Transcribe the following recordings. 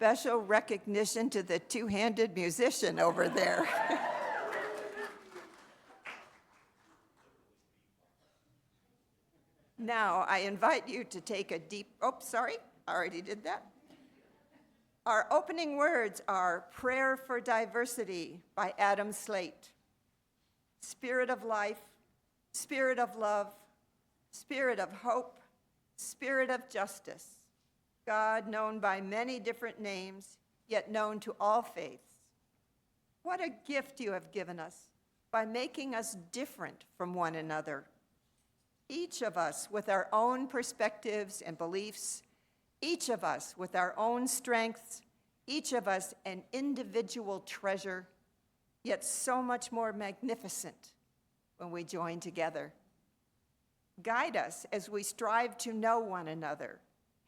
Special recognition to the two-handed musician over there. Now, I invite you to take a deep, I already did that. Our opening words are Prayer for Diversity by Adam Slate. Spirit of life, spirit of love, spirit of hope, spirit of justice. God, known by many different names, yet known to all faiths. What a gift you have given us by making us different from one another. Each of us with our own perspectives and beliefs, each of us with our own strengths, each of us an individual treasure, yet so much more magnificent when we join together. Guide us as we strive to know one another.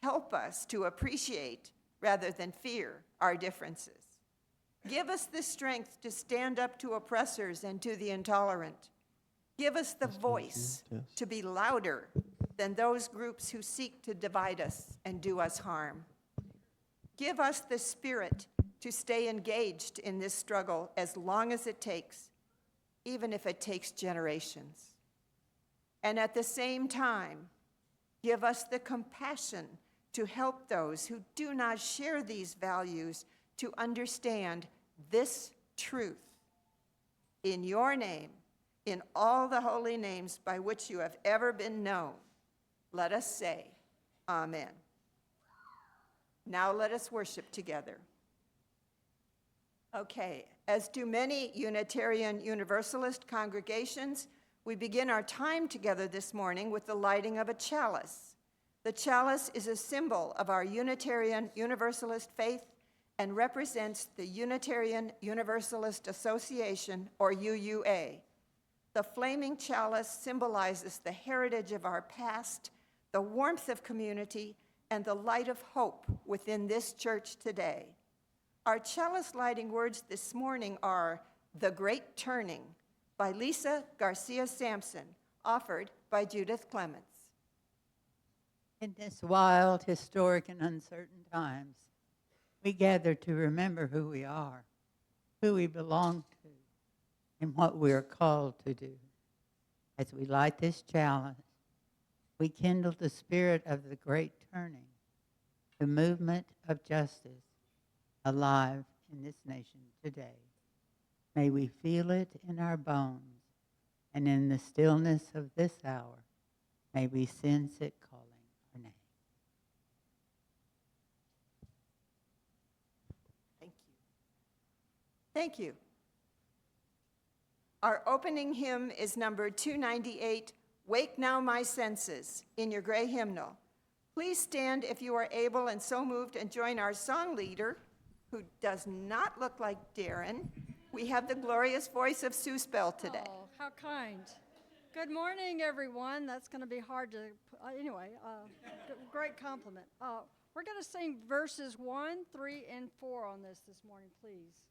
Help us to appreciate rather than fear our differences. Give us the strength to stand up to oppressors and to the intolerant. Give us the voice to be louder than those groups who seek to divide us and do us harm. Give us the spirit to stay engaged in this struggle as long as it takes, even if it takes generations. And at the same time, give us the compassion to help those who do not share these values to understand this truth. In your name, in all the holy names by which you have ever been known, let us say, Amen. Now let us worship together. Okay, as do many Unitarian Universalist congregations, we begin our time together this morning with the lighting of a chalice. The chalice is a symbol of our Unitarian Universalist faith and represents the Unitarian Universalist Association, or UUA. The flaming chalice symbolizes the heritage of our past, the warmth of community, and the light of hope within this church today. Our chalice lighting words this morning are The Great Turning by Lisa Garcia Sampson, offered by Judith Clements. In this wild, historic, and uncertain times, we gather to remember who we are, who we belong to, and what we are called to do. As we light this chalice, we kindle the spirit of the great turning, the movement of justice, alive in this nation today. May we feel it in our bones, and in the stillness of this hour, may we sense it calling our name. Thank you. Thank you. Our opening hymn is number 298, Wake Now My Senses, in your gray hymnal. Please stand if you are able and so moved and join our song leader, who does not look like Darren. We have the glorious voice of Sue Spell today. Oh, how kind. Good morning, everyone. That's going to be hard to, great compliment. We're going to sing verses 1, 3, and 4 on this morning, please.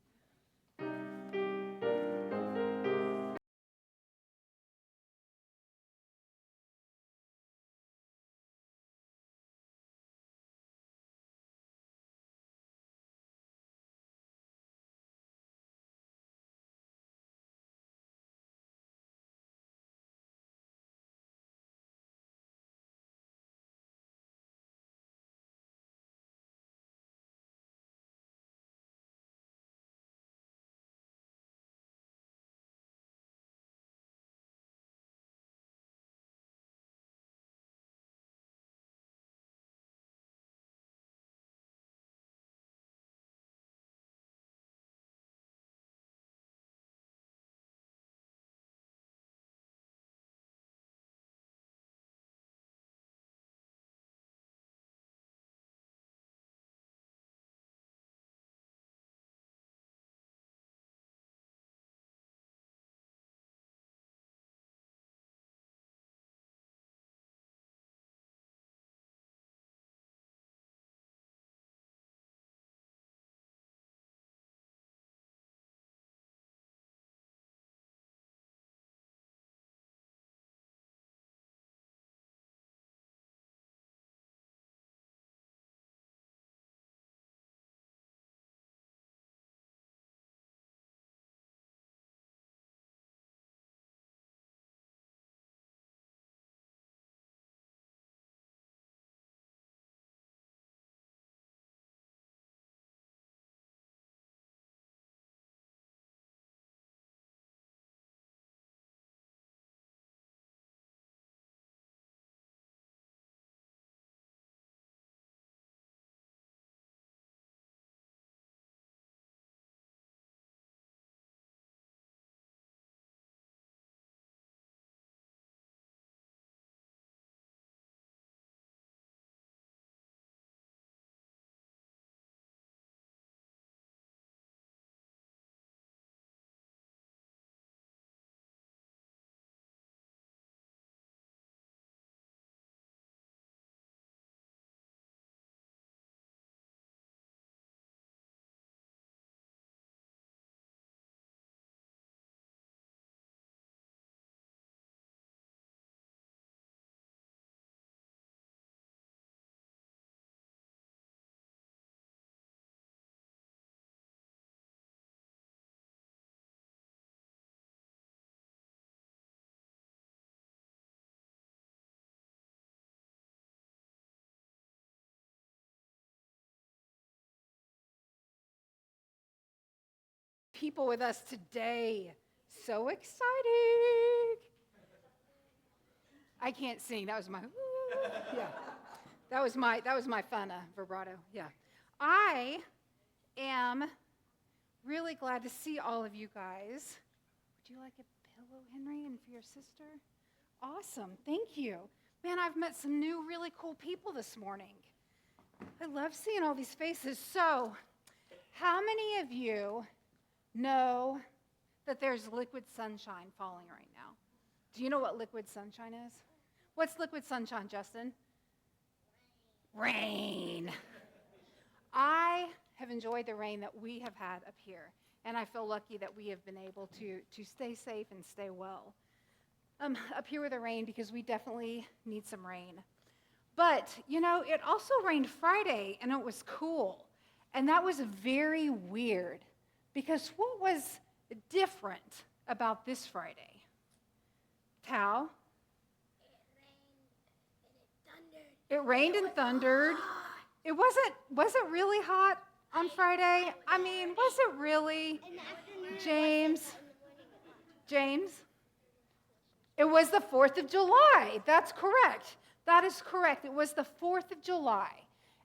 people with us today. So exciting. I can't sing. That was my, yeah. That was my fun vibrato. Yeah. I am really glad to see all of you guys. Would you like a pillow, Henry, and for your sister? Awesome. Thank you. Man, I've met some new really cool people this morning. I love seeing all these faces. So, how many of you know that there's liquid sunshine falling right now? Do you know what liquid sunshine is? What's liquid sunshine, Justin? Rain. I have enjoyed the rain that we have had up here, and I feel lucky that we have been able to stay safe and stay well up here with the rain, because we definitely need some rain. But, you know, it also rained Friday, and it was cool, and that was very weird, because what was different about this Friday? Tao? It rained and thundered. It was it really hot on Friday? I mean, was it really? James? It was the 4th of July. That's correct. That is correct. It was the 4th of July.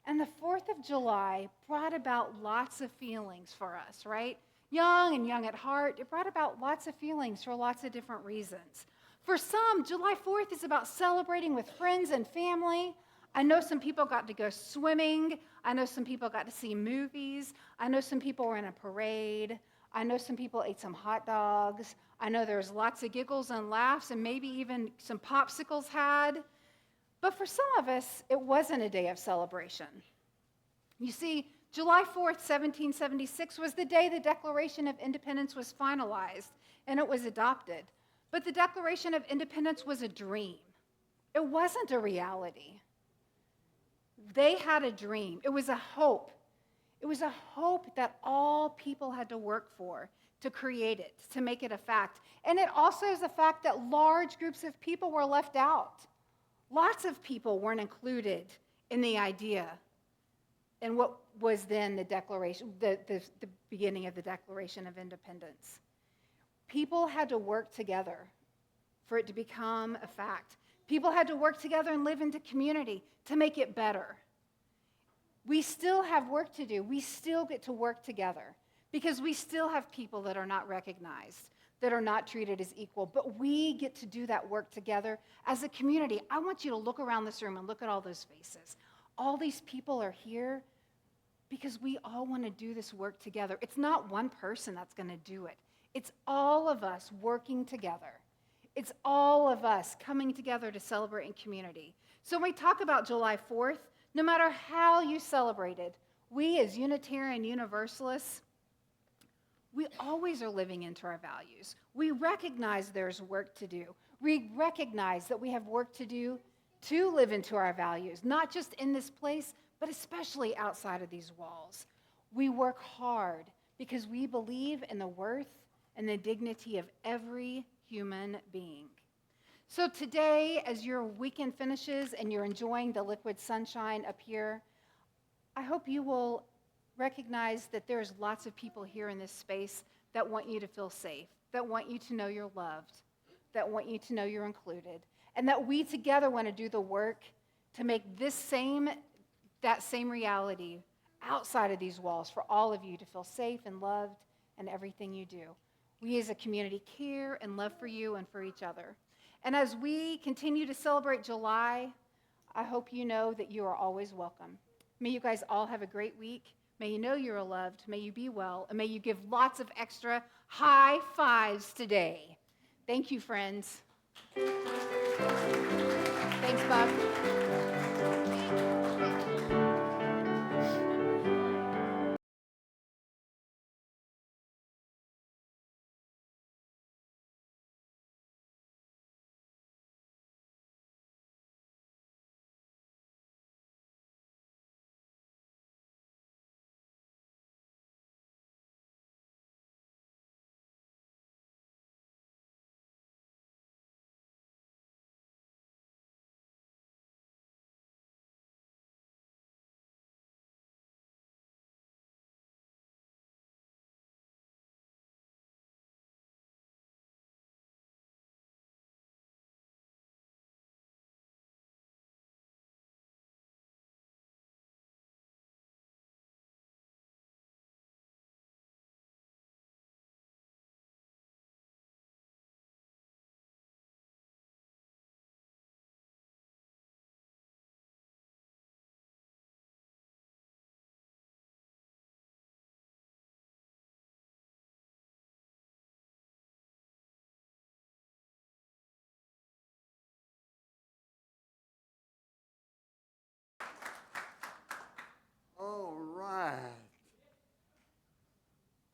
And the 4th of July brought about lots of feelings for us, right? Young and young at heart, it brought about lots of feelings for lots of different reasons. For some, July 4th is about celebrating with friends and family. I know some people got to go swimming. I know some people got to see movies. I know some people were in a parade. I know some people ate some hot dogs. I know there was lots of giggles and laughs, and maybe even some popsicles had. But for some of us, it wasn't a day of celebration. You see, July 4th, 1776 was the day the Declaration of Independence was finalized, and it was adopted. But the Declaration of Independence was a dream. It wasn't a reality. They had a dream. It was a hope. It was a hope that all people had to work for to create it, to make it a fact. And it also is the fact that large groups of people were left out. Lots of people weren't included in the idea and what was then the Declaration, the beginning of the Declaration of Independence. People had to work together for it to become a fact. People had to work together and live into community to make it better. We still have work to do. We still get to work together because we still have people that are not recognized, that are not treated as equal, but we get to do that work together as a community. I want you to look around this room and look at all those faces. All these people are here because we all want to do this work together. It's not one person that's going to do it. It's all of us working together. It's all of us coming together to celebrate in community. So when we talk about July 4th, no matter how you celebrated, we as Unitarian Universalists, we always are living into our values. We recognize there's work to do. We recognize that we have work to do to live into our values, not just in this place, but especially outside of these walls. We work hard because we believe in the worth and the dignity of every human being. So today, as your weekend finishes and you're enjoying the liquid sunshine up here, I hope you will recognize that there's lots of people here in this space that want you to feel safe, that want you to know you're loved, that want you to know you're included, and that we together want to do the work to make that same reality outside of these walls for all of you to feel safe and loved in everything you do. We as a community care and love for you and for each other. And as we continue to celebrate July, I hope you know that you are always welcome. May you guys all have a great week. May you know you're loved. May you be well. And may you give lots of extra high fives today. Thank you, friends. Thanks, Bob.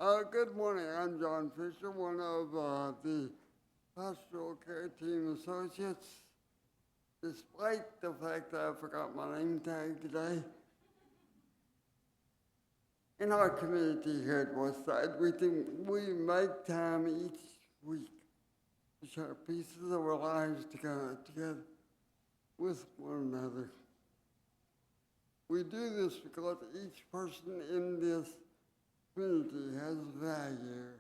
Good morning. I'm John Fisher, one of the Pastoral Care Team Associates. Despite the fact that I forgot my name tag today, in our community here at Westside, we make time each week to share pieces of our lives together with one another. We do this because each person in this community has value.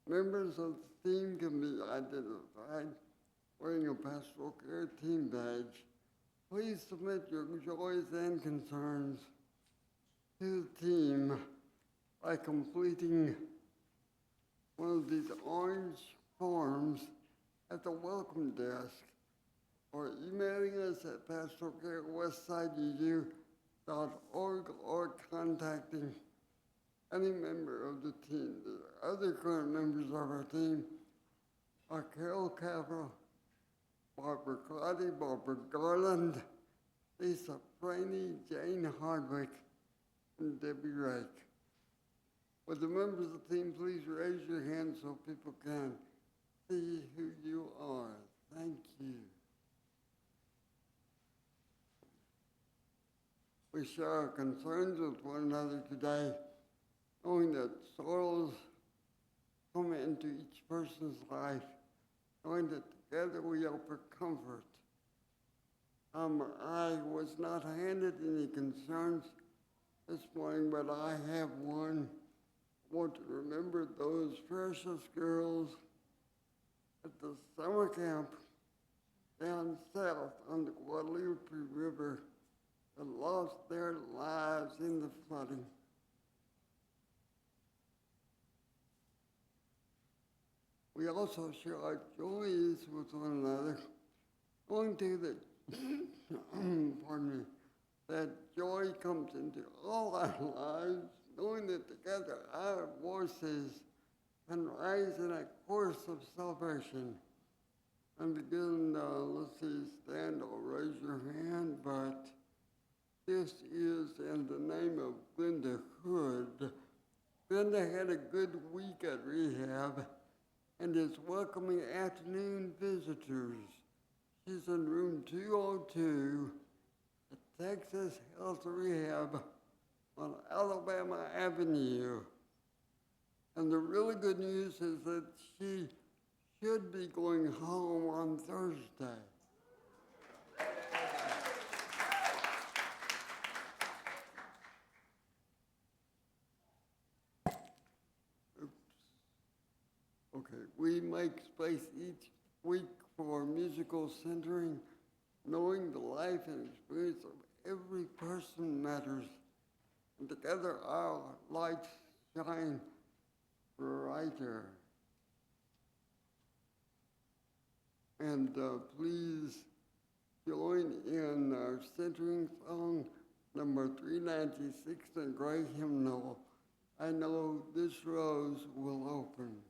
Members of the team can be identified wearing a pastoral care team badge. Please submit your joys and concerns to the team by completing one of these orange forms at the welcome desk or emailing us at pastoralcarewestsideedu.org or contacting any member of the team. The other current members of our team are Carol Caverill, Barbara Clotty, Barbara Garland, Lisa Franey, Jane Hardwick, and Debbie Rake. Would the members of the team please raise your hand so people can see who you are? Thank you. We share our concerns with one another today, knowing that sorrows come into each person's life, knowing that together we offer comfort. I was not handed any concerns this morning, but I have one. I want to remember those precious girls at the summer camp down south on the Guadalupe River that lost their lives in the flooding. We also share our joys with one another, knowing too that, pardon me, that joy comes into all our lives, knowing that together our voices can rise in a chorus of celebration. And again, let's see, stand or raise your hand, but this is in the name of Glenda Hood. Glenda had a good week at rehab and is welcoming afternoon visitors. She's in room 202 at Texas Health Rehab on Alabama Avenue. And the really good news is that she should be going home on Thursday. Okay, we make space each week for musical centering, knowing the life and experience of every person matters. And together our lights shine brighter. And please join in our centering song, number 396, the Great Hymnal, I Know This Rose Will Open.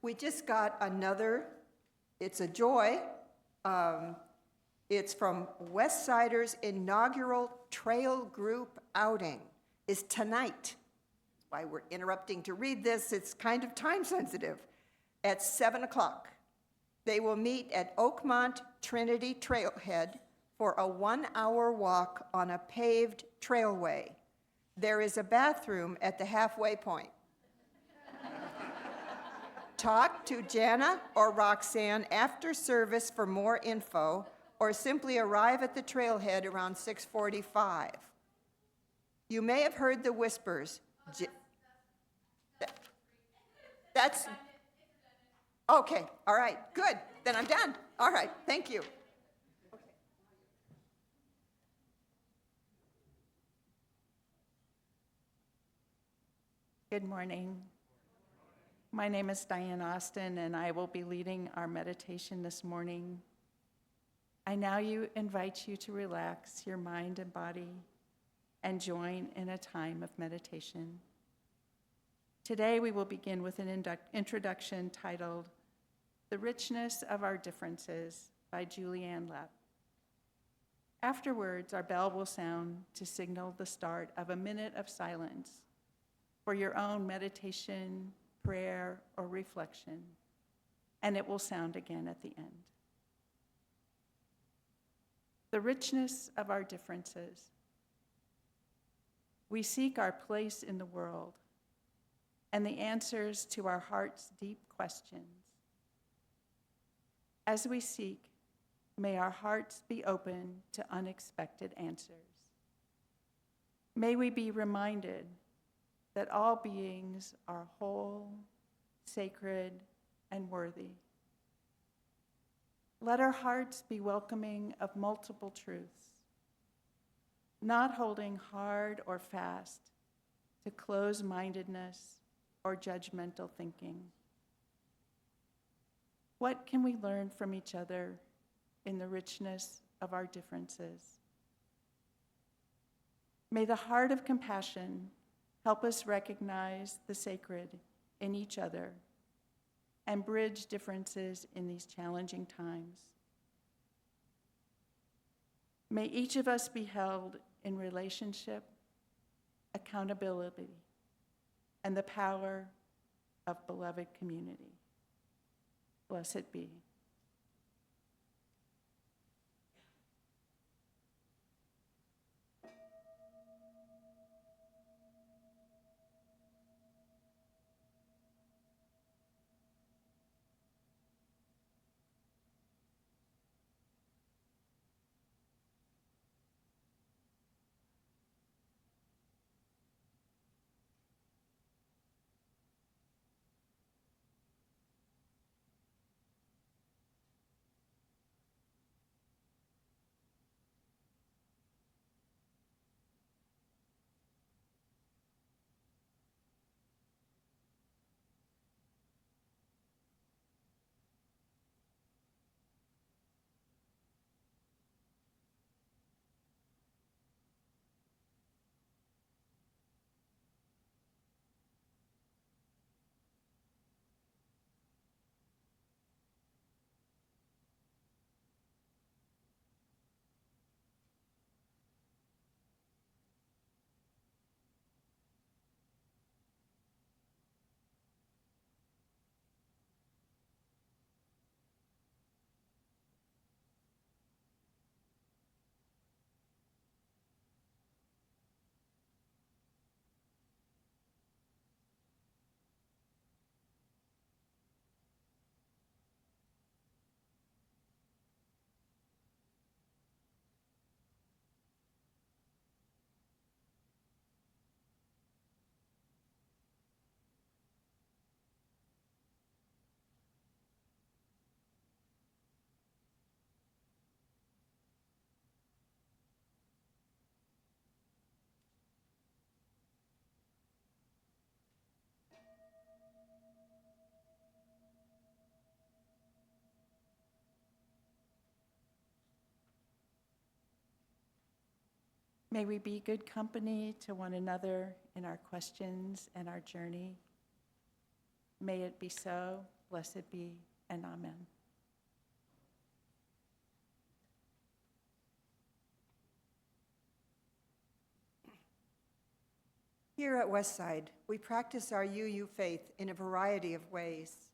We just got another, it's a joy. It's from Westsiders' inaugural trail group outing is tonight. That's why we're interrupting to read this. It's kind of time sensitive. at 7 o'clock. They will meet at Oakmont Trinity Trailhead for a 1-hour walk on a paved trailway. There is a bathroom at the halfway point. Talk to Jana or Roxanne after service for more info, or simply arrive at the trailhead around 6:45. You may have heard the whispers. That's, okay, all right, good. Then I'm done. All right, thank you. Good morning. My name is Diane Austin, and I will be leading our meditation this morning. I now invite you to relax your mind and body and join in a time of meditation. Today, we will begin with an introduction titled, "The Richness of Our Differences" by Julianne Lepp. Afterwards, our bell will sound to signal the start of a minute of silence for your own meditation, prayer, or reflection, and it will sound again at the end. The richness of our differences. We seek our place in the world and the answers to our heart's deep questions. As we seek, may our hearts be open to unexpected answers. May we be reminded that all beings are whole, sacred, and worthy. Let our hearts be welcoming of multiple truths, not holding hard or fast to close-mindedness or judgmental thinking. What can we learn from each other in the richness of our differences? May the heart of compassion help us recognize the sacred in each other and bridge differences in these challenging times. May each of us be held in relationship, accountability, and the power of beloved community. Blessed be. May we be good company to one another in our questions and our journey. May it be so, blessed be, and amen. Here at Westside, we practice our UU faith in a variety of ways.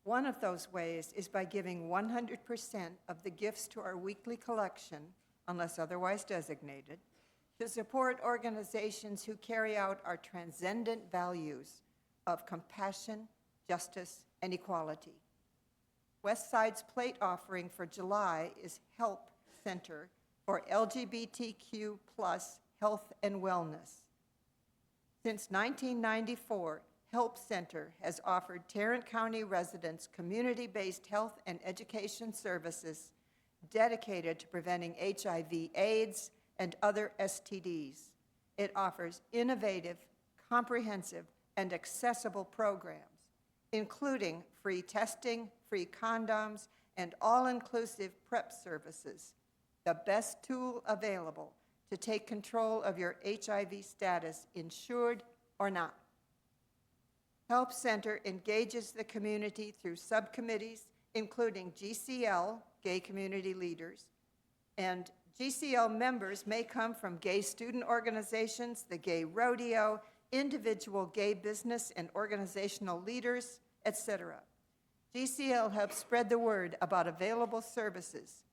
One of those ways is by giving 100% of the gifts to our weekly collection, unless otherwise designated, to support organizations who carry out our transcendent values of compassion, justice, and equality. Westside's plate offering for July is Help Center for LGBTQ+ health and wellness. Since 1994, Help Center has offered Tarrant County residents community-based health and education services dedicated to preventing HIV/AIDS and other STDs. It offers innovative, comprehensive, and accessible programs, including free testing, free condoms, and all-inclusive PrEP services, the best tool available to take control of your HIV status, insured or not. Help Center engages the community through subcommittees, including GCL, Gay Community Leaders, and GCL members may come from gay student organizations, the Gay Rodeo, individual gay business and organizational leaders, etc. GCL helps spread the word about available services,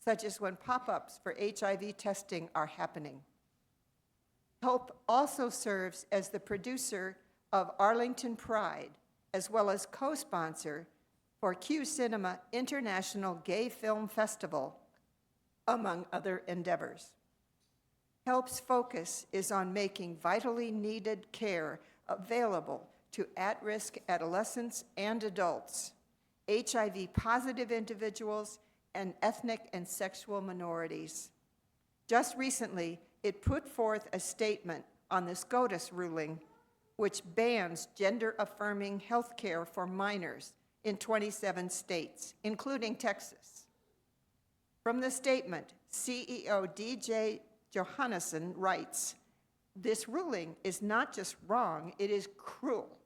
such as when pop-ups for HIV testing are happening. Help also serves as the producer of Arlington Pride, as well as co-sponsor for Q Cinema International Gay Film Festival, among other endeavors. Help's focus is on making vitally needed care available to at-risk adolescents and adults, HIV-positive individuals, and ethnic and sexual minorities. Just recently, it put forth a statement on the SCOTUS ruling, which bans gender-affirming health care for minors in 27 states, including Texas. From the statement, CEO DJ Johannesson writes, "This ruling is not just wrong, it is cruel,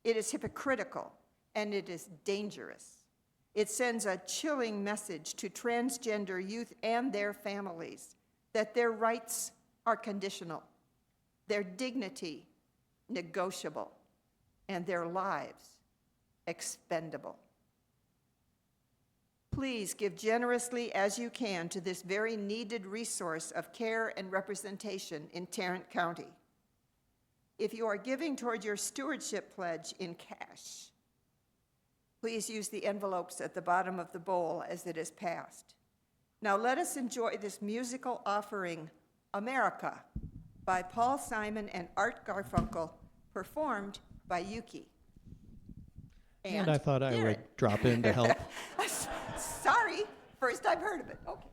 it is hypocritical, and it is dangerous. It sends a chilling message to transgender youth and their families that their rights are conditional, their dignity negotiable, and their lives expendable." Please give generously as you can to this very needed resource of care and representation in Tarrant County. If you are giving toward your stewardship pledge in cash, please use the envelopes at the bottom of the bowl as it is passed. Now let us enjoy this musical offering, America, by Paul Simon and Art Garfunkel, performed by Yuki. And I thought I Darren. would drop in to help. Sorry, first I've heard of it. Okay.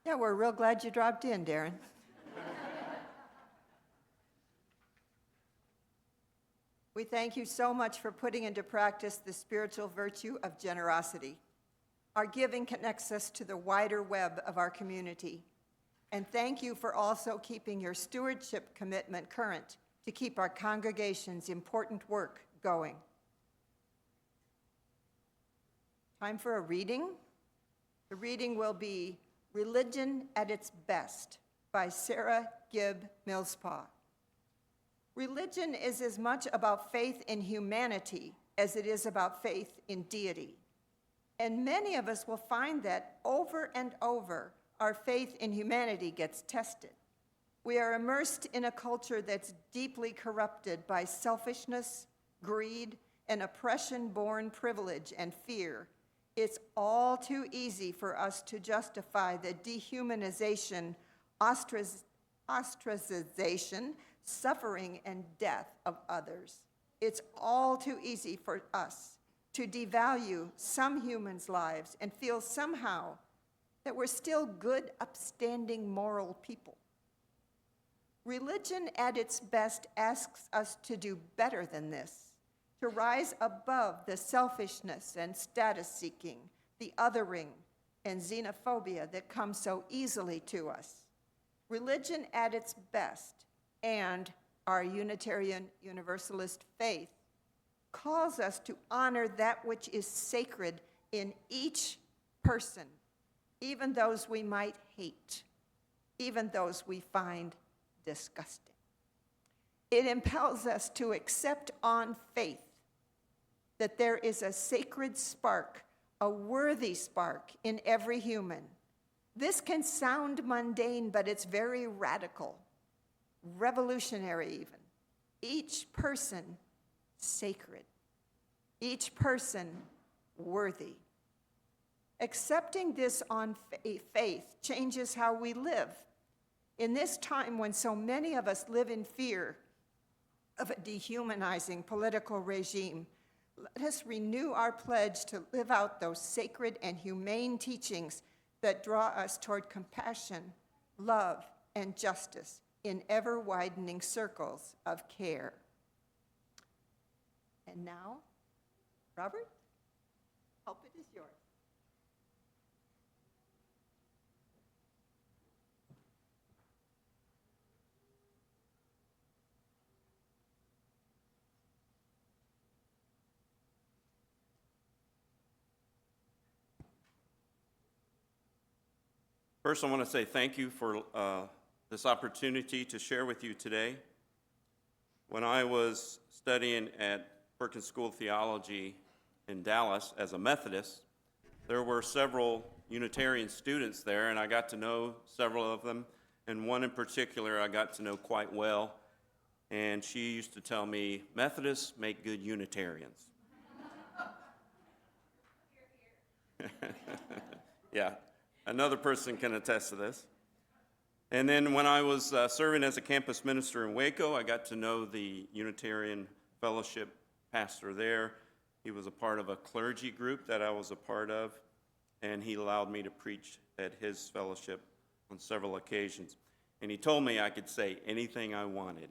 Yeah, we're real glad you dropped in, Darren. We thank you so much for putting into practice the spiritual virtue of generosity. Our giving connects us to the wider web of our community. And thank you for also keeping your stewardship commitment current to keep our congregation's important work going. Time for a reading. The reading will be Religion at Its Best by Sarah Gibb Millspaw. Religion is as much about faith in humanity as it is about faith in deity. And many of us will find that over and over, our faith in humanity gets tested. We are immersed in a culture that's deeply corrupted by selfishness, greed, and oppression-born privilege and fear. It's all too easy for us to justify the dehumanization, ostracization, suffering, and death of others. It's all too easy for us to devalue some humans' lives and feel somehow that we're still good, upstanding, moral people. Religion at its best asks us to do better than this, to rise above the selfishness and status-seeking, the othering, and xenophobia that come so easily to us. Religion at its best, and our Unitarian Universalist faith, calls us to honor that which is sacred in each person, even those we might hate, even those we find disgusting. It impels us to accept on faith that there is a sacred spark, a worthy spark in every human. This can sound mundane, but it's very radical, revolutionary even. Each person sacred, each person worthy. Accepting this on faith changes how we live. In this time when so many of us live in fear of a dehumanizing political regime, let us renew our pledge to live out those sacred and humane teachings that draw us toward compassion, love, and justice in ever-widening circles of care. And now, Robert, pulpit is yours. First, I want to say thank you for this opportunity to share with you today. When I was studying at Perkins School of Theology in Dallas as a Methodist, there were several Unitarian students there, and I got to know several of them, and one in particular I got to know quite well, and she used to tell me, Methodists make good Unitarians. Yeah. Another person can attest to this. And then when I was serving as a campus minister in Waco, I got to know the Unitarian Fellowship pastor there. He was a part of a clergy group that I was a part of, and he allowed me to preach at his fellowship on several occasions. And he told me I could say anything I wanted,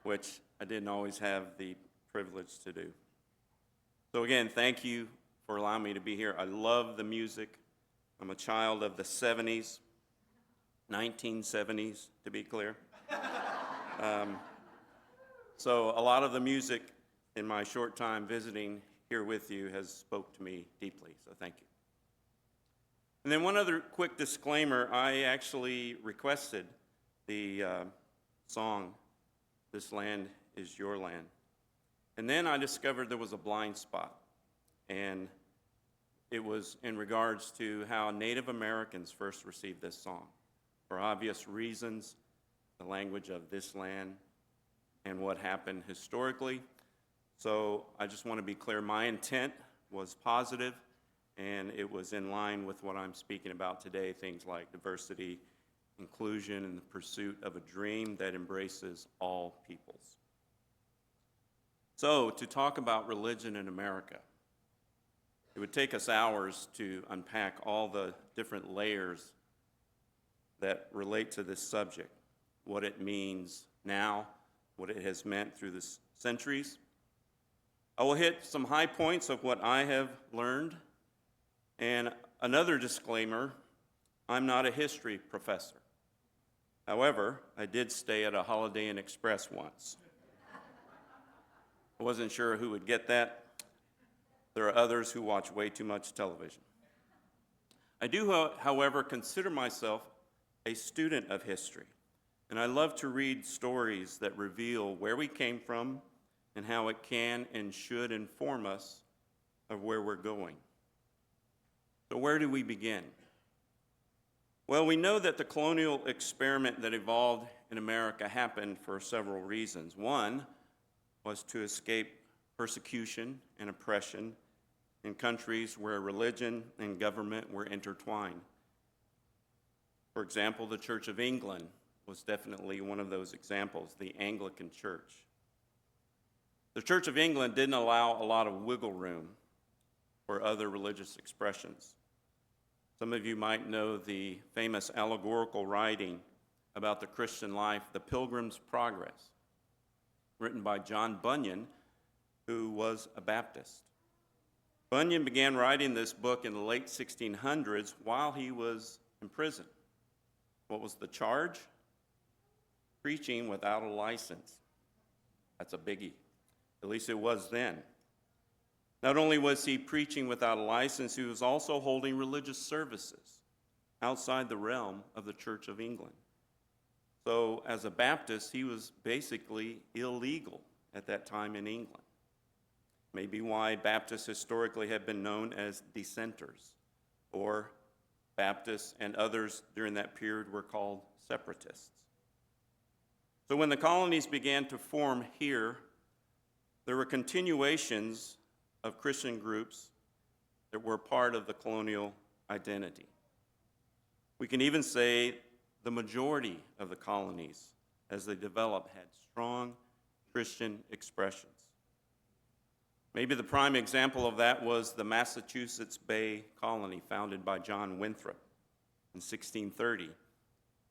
which I didn't always have the privilege to do. So again, thank you for allowing me to be here. I love the music. I'm a child of the 70s, 1970s, to be clear. So a lot of the music in my short time visiting here with you has spoke to me deeply, so thank you. And then one other quick disclaimer, I actually requested the song, This Land Is Your Land. And then I discovered there was a blind spot, and it was in regards to how Native Americans first received this song. For obvious reasons, the language of this land and what happened historically. So I just want to be clear, my intent was positive, and it was in line with what I'm speaking about today, things like diversity, inclusion, and the pursuit of a dream that embraces all peoples. So to talk about religion in America, it would take us hours to unpack all the different layers that relate to this subject, what it means now, what it has meant through the centuries. I will hit some high points of what I have learned, and another disclaimer, I'm not a history professor. However, I did stay at a Holiday Inn Express once. I wasn't sure who would get that. There are others who watch way too much television. I do, however, consider myself a student of history, and I love to read stories that reveal where we came from and how it can and should inform us of where we're going. So where do we begin? Well, we know that the colonial experiment that evolved in America happened for several reasons. One was to escape persecution and oppression in countries where religion and government were intertwined. For example, the Church of England was definitely one of those examples, the Anglican Church. The Church of England didn't allow a lot of wiggle room for other religious expressions. Some of you might know the famous allegorical writing about the Christian life, The Pilgrim's Progress, written by John Bunyan, who was a Baptist. Bunyan began writing this book in the late 1600s while he was in prison. What was the charge? Preaching without a license. That's a biggie. At least it was then. Not only was he preaching without a license, he was also holding religious services outside the realm of the Church of England. So as a Baptist, he was basically illegal at that time in England. Maybe why Baptists historically have been known as dissenters, or Baptists and others during that period were called separatists. So when the colonies began to form here, there were continuations of Christian groups that were part of the colonial identity. We can even say the majority of the colonies, as they developed, had strong Christian expressions. Maybe the prime example of that was the Massachusetts Bay Colony, founded by John Winthrop in 1630,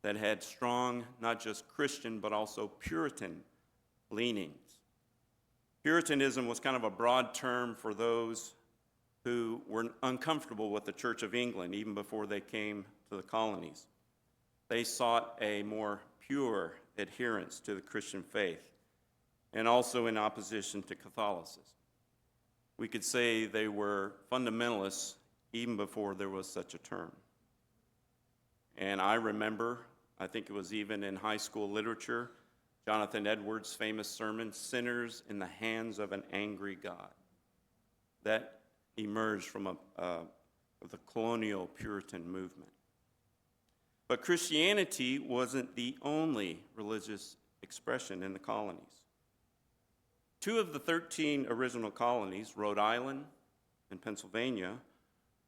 that had strong, not just Christian, but also Puritan leanings. Puritanism was kind of a broad term for those who were uncomfortable with the Church of England, even before they came to the colonies. They sought a more pure adherence to the Christian faith, and also in opposition to Catholicism. We could say they were fundamentalists even before there was such a term. And I remember, I think it was even in high school literature, Jonathan Edwards' famous sermon, "Sinners in the Hands of an Angry God." That emerged from the colonial Puritan movement. But Christianity wasn't the only religious expression in the colonies. 2 of the 13 original colonies, Rhode Island and Pennsylvania,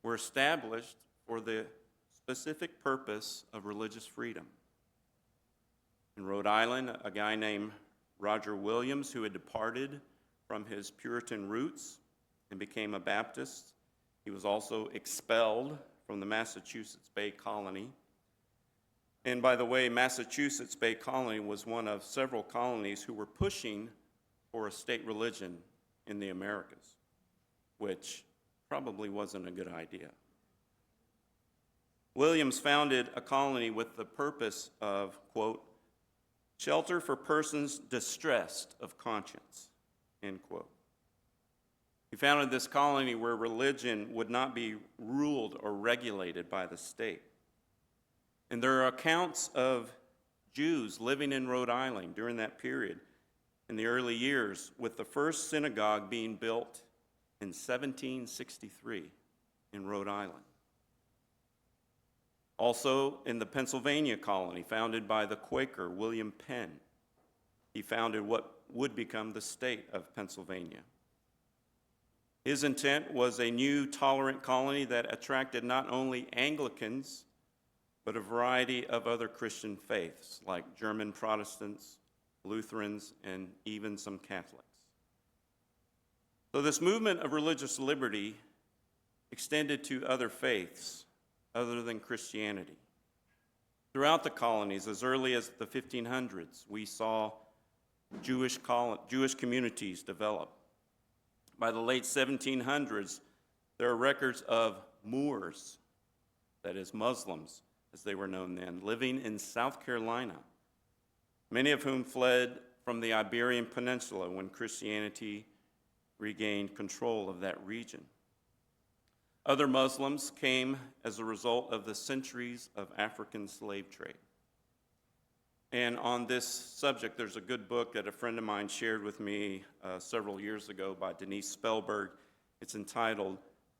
were established for the specific purpose of religious freedom. In Rhode Island, a guy named Roger Williams, who had departed from his Puritan roots and became a Baptist, he was also expelled from the Massachusetts Bay Colony. And by the way, Massachusetts Bay Colony was one of several colonies who were pushing for a state religion in the Americas, which probably wasn't a good idea. Williams founded a colony with the purpose of, quote, "shelter for persons distressed of conscience," end quote. He founded this colony where religion would not be ruled or regulated by the state. And there are accounts of Jews living in Rhode Island during that period in the early years, with the first synagogue being built in 1763 in Rhode Island. Also in the Pennsylvania colony, founded by the Quaker William Penn. He founded what would become the state of Pennsylvania. His intent was a new tolerant colony that attracted not only Anglicans, but a variety of other Christian faiths, like German Protestants, Lutherans, and even some Catholics. So this movement of religious liberty extended to other faiths other than Christianity. Throughout the colonies, as early as the 1500s, we saw Jewish communities develop. By the late 1700s, there are records of Moors, that is Muslims, as they were known then, living in South Carolina, many of whom fled from the Iberian Peninsula when Christianity regained control of that region. Other Muslims came as a result of the centuries of African slave trade. And on this subject, there's a good book that a friend of mine shared with me several years ago by Denise Spellberg. It's entitled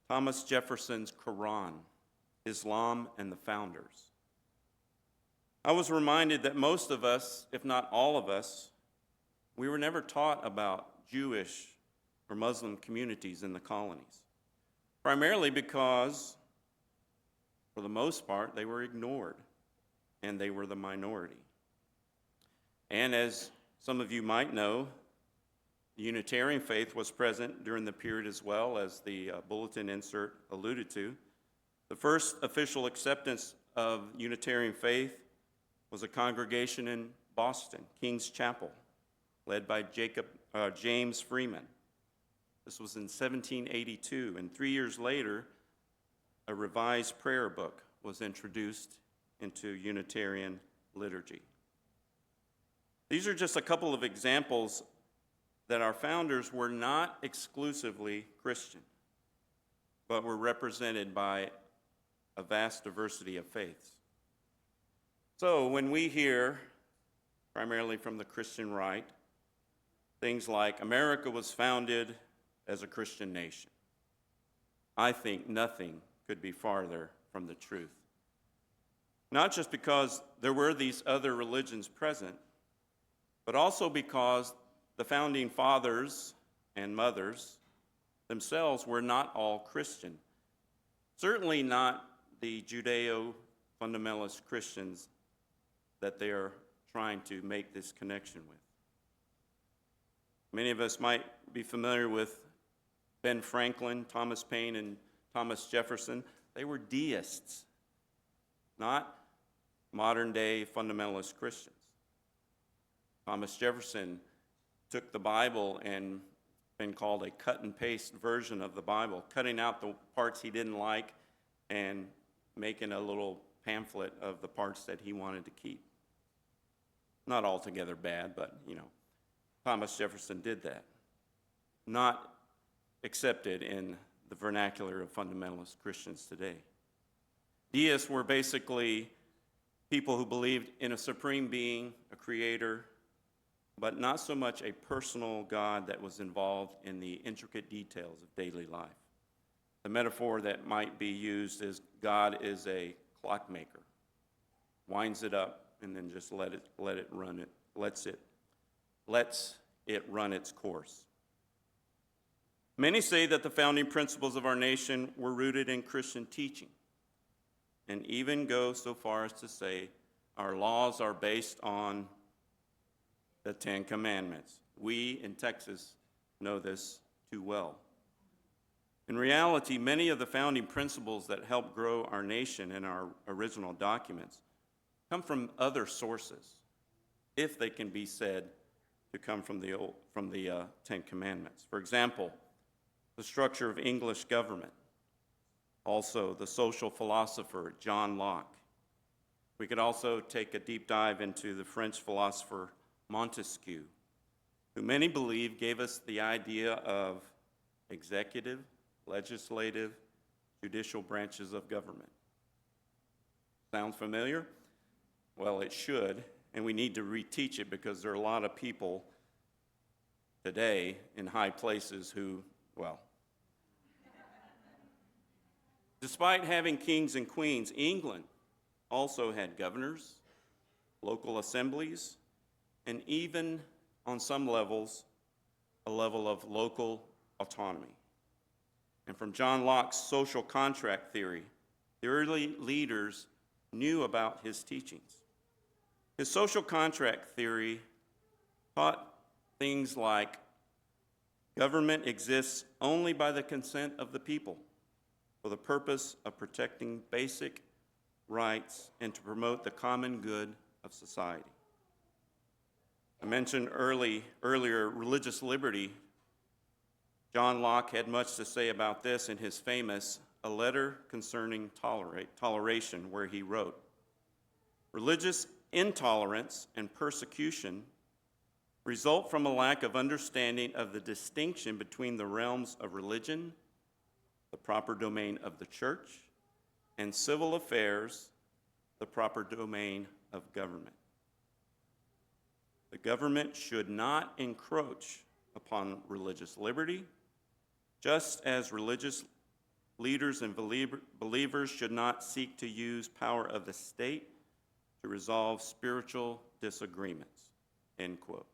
Thomas Jefferson's Quran, Islam and the Founders. I was reminded that most of us, if not all of us, we were never taught about Jewish or Muslim communities in the colonies, primarily because, for the most part, they were ignored and they were the minority. And as some of you might know, the Unitarian faith was present during the period as well, as the bulletin insert alluded to. The first official acceptance of Unitarian faith was a congregation in Boston, King's Chapel, led by James Freeman. This was in 1782, and 3 years later, a revised prayer book was introduced into Unitarian liturgy. These are just a couple of examples that our founders were not exclusively Christian, but were represented by a vast diversity of faiths. So when we hear, primarily from the Christian right, things like America was founded as a Christian nation, I think nothing could be farther from the truth. Not just because there were these other religions present, but also because the founding fathers and mothers themselves were not all Christian. Certainly not the Judeo-fundamentalist Christians that they are trying to make this connection with. Many of us might be familiar with Ben Franklin, Thomas Paine, and Thomas Jefferson. They were deists, not modern-day fundamentalist Christians. Thomas Jefferson took the Bible and been called a cut-and-paste version of the Bible, cutting out the parts he didn't like and making a little pamphlet of the parts that he wanted to keep. Not altogether bad, but, Thomas Jefferson did that. Not accepted in the vernacular of fundamentalist Christians today. Deists were basically people who believed in a supreme being, a creator, but not so much a personal God that was involved in the intricate details of daily life. The metaphor that might be used is God is a clockmaker, winds it up and then just lets it run its course. Many say that the founding principles of our nation were rooted in Christian teaching, and even go so far as to say our laws are based on the Ten Commandments. We in Texas know this too well. In reality, many of the founding principles that helped grow our nation in our original documents come from other sources, if they can be said to come from the Ten Commandments. For example, the structure of English government, also the social philosopher John Locke. We could also take a deep dive into the French philosopher Montesquieu, who many believe gave us the idea of executive, legislative, judicial branches of government. Sound familiar? Well, it should, and we need to reteach it because there are a lot of people today in high places who, despite having kings and queens, England also had governors, local assemblies, and even, on some levels, a level of local autonomy. And from John Locke's social contract theory, the early leaders knew about his teachings. His social contract theory taught things like government exists only by the consent of the people for the purpose of protecting basic rights, and to promote the common good of society. I mentioned earlier religious liberty. John Locke had much to say about this in his famous A Letter Concerning Toleration, where he wrote, "Religious intolerance and persecution result from a lack of understanding of the distinction between the realms of religion, the proper domain of the church, and civil affairs, the proper domain of government. The government should not encroach upon religious liberty, just as religious leaders and believers should not seek to use power of the state to resolve spiritual disagreements," end quote.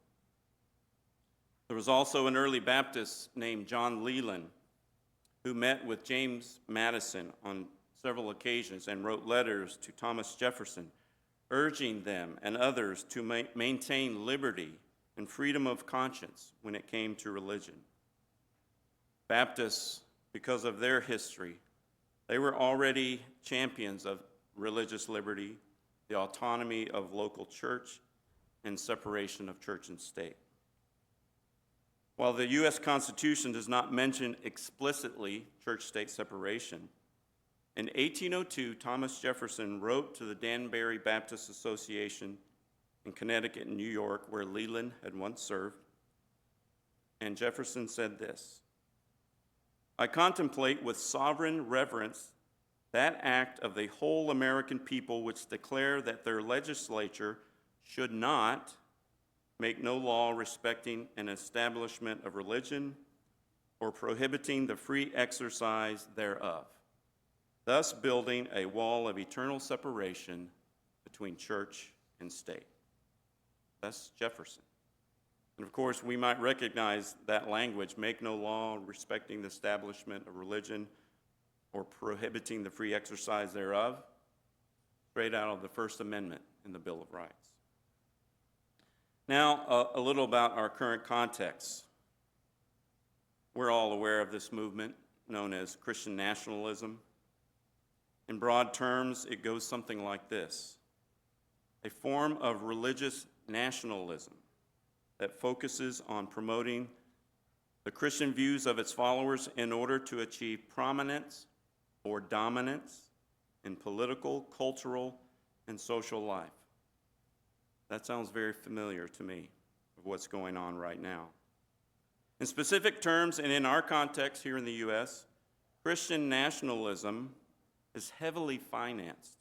There was also an early Baptist named John Leland who met with James Madison on several occasions and wrote letters to Thomas Jefferson, urging them and others to maintain liberty and freedom of conscience when it came to religion. Baptists, because of their history, they were already champions of religious liberty, the autonomy of local church, and separation of church and state. While the U.S. Constitution does not mention explicitly church-state separation, in 1802, Thomas Jefferson wrote to the Danbury Baptist Association in Connecticut and New York, where Leland had once served, and Jefferson said this, "I contemplate with sovereign reverence that act of the whole American people which declare that their legislature should not make no law respecting an establishment of religion or prohibiting the free exercise thereof, thus building a wall of eternal separation between church and state." That's Jefferson. And of course, we might recognize that language, make no law respecting the establishment of religion or prohibiting the free exercise thereof, straight out of the First Amendment in the Bill of Rights. Now, a little about our current context. We're all aware of this movement known as Christian nationalism. In broad terms, it goes something like this: a form of religious nationalism that focuses on promoting the Christian views of its followers in order to achieve prominence or dominance in political, cultural, and social life. That sounds very familiar to me of what's going on right now. In specific terms, and in our context here in the U.S., Christian nationalism is heavily financed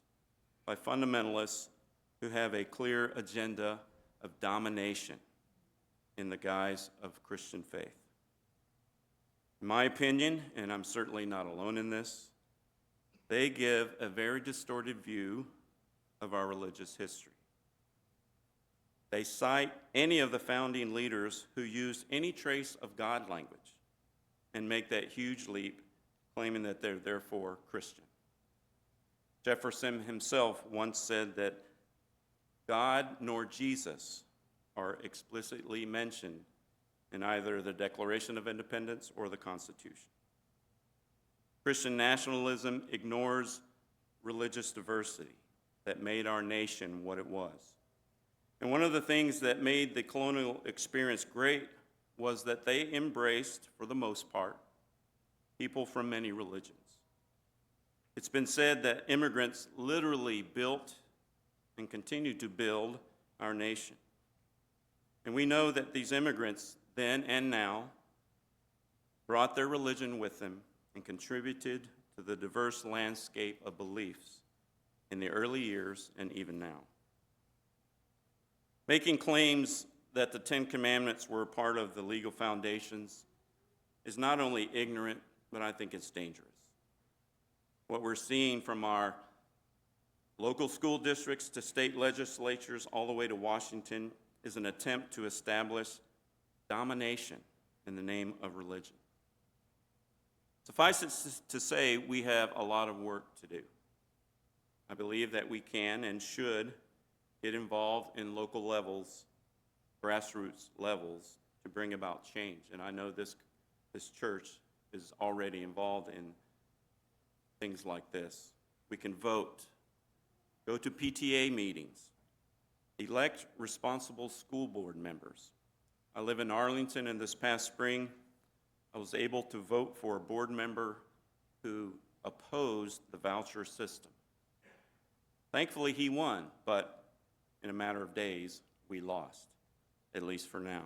by fundamentalists who have a clear agenda of domination in the guise of Christian faith. In my opinion, and I'm certainly not alone in this, they give a very distorted view of our religious history. They cite any of the founding leaders who used any trace of God language and make that huge leap, claiming that they're therefore Christian. Jefferson himself once said that God nor Jesus are explicitly mentioned in either the Declaration of Independence or the Constitution. Christian nationalism ignores religious diversity that made our nation what it was. And one of the things that made the colonial experience great was that they embraced, for the most part, people from many religions. It's been said that immigrants literally built and continue to build our nation. And we know that these immigrants, then and now, brought their religion with them and contributed to the diverse landscape of beliefs in the early years and even now. Making claims that the Ten Commandments were part of the legal foundations is not only ignorant, but I think it's dangerous. What we're seeing from our local school districts to state legislatures all the way to Washington is an attempt to establish domination in the name of religion. Suffice it to say, we have a lot of work to do. I believe that we can and should get involved in local levels, grassroots levels, to bring about change. And I know this church is already involved in things like this. We can vote Go to PTA meetings. Elect responsible school board members. I live in Arlington, and this past spring, I was able to vote for a board member who opposed the voucher system. Thankfully, he won, but in a matter of days, we lost, at least for now.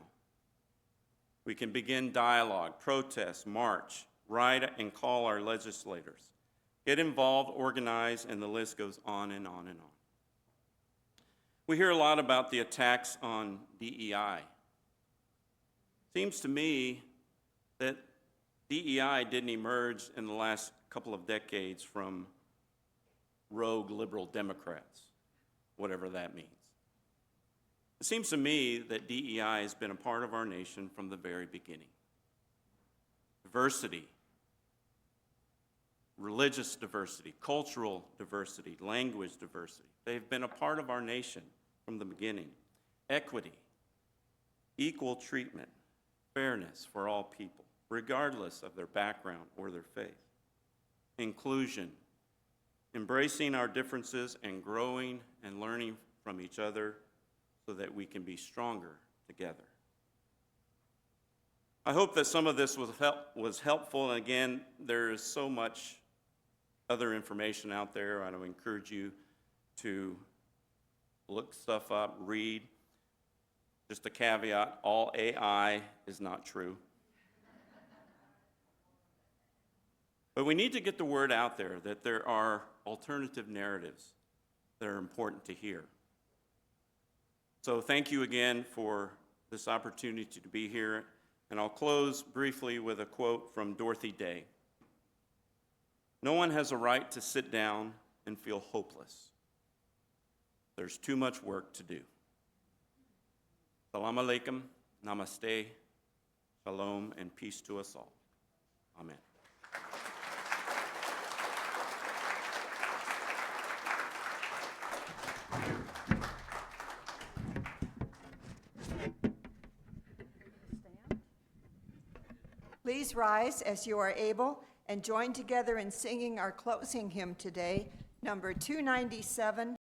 We can begin dialogue, protest, march, write and call our legislators. Get involved, organize, and the list goes on and on and on. We hear a lot about the attacks on DEI. Seems to me that DEI didn't emerge in the last couple of decades from rogue liberal Democrats, whatever that means. It seems to me that DEI has been a part of our nation from the very beginning. Diversity, religious diversity, cultural diversity, language diversity. They've been a part of our nation from the beginning. Equity, equal treatment, fairness for all people, regardless of their background or their faith. Inclusion, embracing our differences and growing and learning from each other so that we can be stronger together. I hope that some of this was helpful. And again, there is so much other information out there. I would encourage you to look stuff up, read. Just a caveat, all AI is not true. But we need to get the word out there that there are alternative narratives that are important to hear. So thank you again for this opportunity to be here. And I'll close briefly with a quote from Dorothy Day. No one has a right to sit down and feel hopeless. There's too much work to do. Salam alaikum, namaste, shalom, and peace to us all. Amen. Please rise as you are able and join together in singing our closing hymn today, number 297.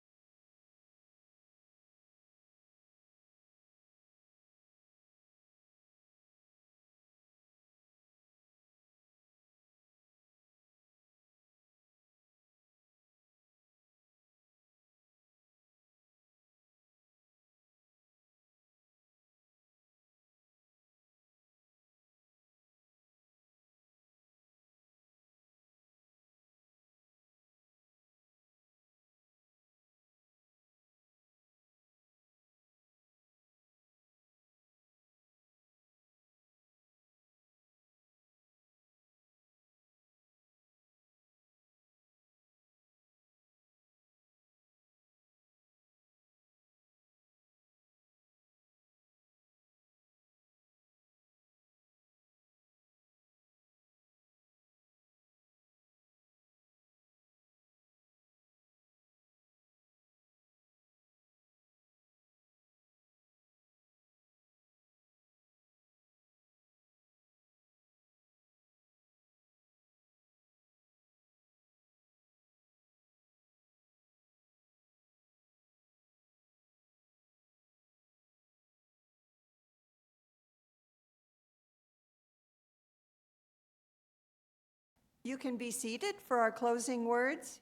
You can be seated for our closing words.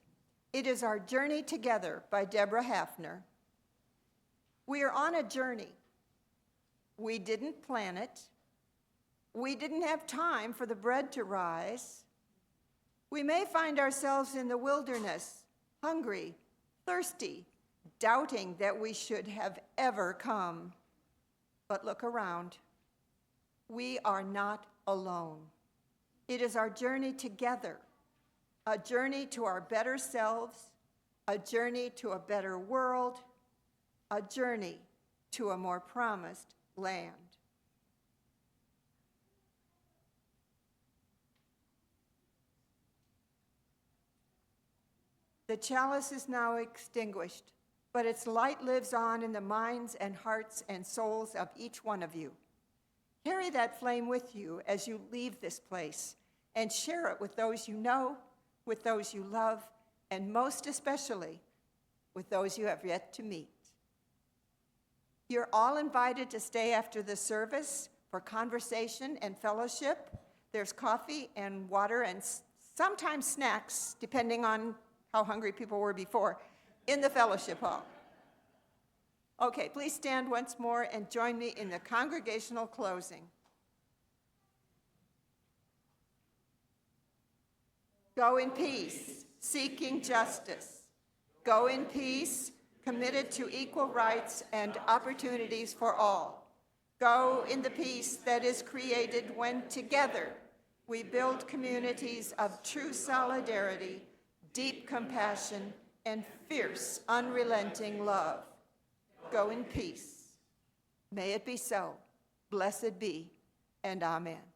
It is Our Journey Together by Deborah Hafner. We are on a journey. We didn't plan it. We didn't have time for the bread to rise. We may find ourselves in the wilderness, hungry, thirsty, doubting that we should have ever come. But look around. We are not alone. It is our journey together, a journey to our better selves, a journey to a better world, a journey to a more promised land. The chalice is now extinguished, but its light lives on in the minds and hearts and souls of each one of you. Carry that flame with you as you leave this place and share it with those you know, with those you love, and most especially with those you have yet to meet. You're all invited to stay after the service for conversation and fellowship. There's coffee and water and sometimes snacks, depending on how hungry people were before, in the fellowship hall. Okay, please stand once more and join me in the congregational closing. Go in peace, seeking justice. Go in peace, committed to equal rights and opportunities for all. Go in the peace that is created when together we build communities of true solidarity, deep compassion, and fierce, unrelenting love. Go in peace. May it be so. Blessed be, and amen.